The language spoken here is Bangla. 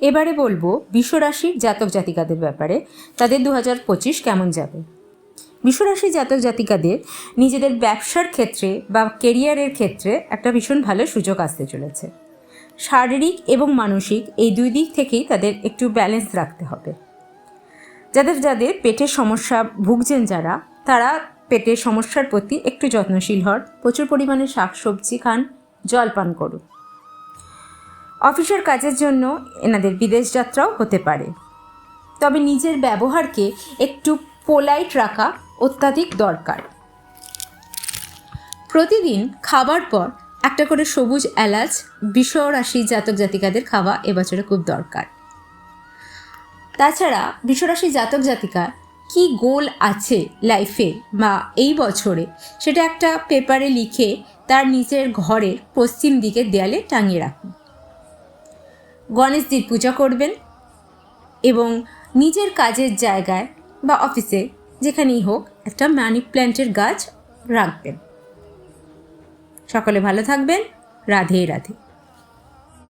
এবারে বলবো বিশ্বরাশির জাতক জাতিকাদের ব্যাপারে, তাদের 2025 কেমন যাবে। বিশ্বরাশির জাতক জাতিকাদের নিজেদের ব্যবসার ক্ষেত্রে বা কেরিয়ারের ক্ষেত্রে একটা ভীষণ ভালো সুযোগ আসতে চলেছে। শারীরিক এবং মানসিক এই দুই দিক থেকেই তাদের একটু ব্যালেন্স রাখতে হবে। যাদের পেটের সমস্যা ভুগছেন তারা পেটের সমস্যার প্রতি একটু যত্নশীল হন, প্রচুর পরিমাণে শাকসবজি খান, জল পান করুন। অফিসের কাজের জন্য এনাদের বিদেশ যাত্রাও হতে পারে, তবে নিজের ব্যবহারকে একটু পোলাইট রাখা অত্যাধিক দরকার। প্রতিদিন খাবার পর একটা করে সবুজ এলাচ বিশ্বরাশির জাতক জাতিকাদের খাওয়া এবছরে খুব দরকার। তাছাড়া বিশ্বরাশির জাতক জাতিকার কি গোল আছে লাইফে বা এই বছরে, সেটা একটা পেপারে লিখে তার নিজের ঘরের পশ্চিম দিকের দেয়ালে টাঙিয়ে রাখুন। গণেশজির পূজা করবেন এবং নিজের কাজের জায়গায় বা অফিসে যেখানেই হোক একটা মানি প্ল্যান্টের গাছ রাখবেন। সকলে ভালো থাকবেন। রাধে রাধে।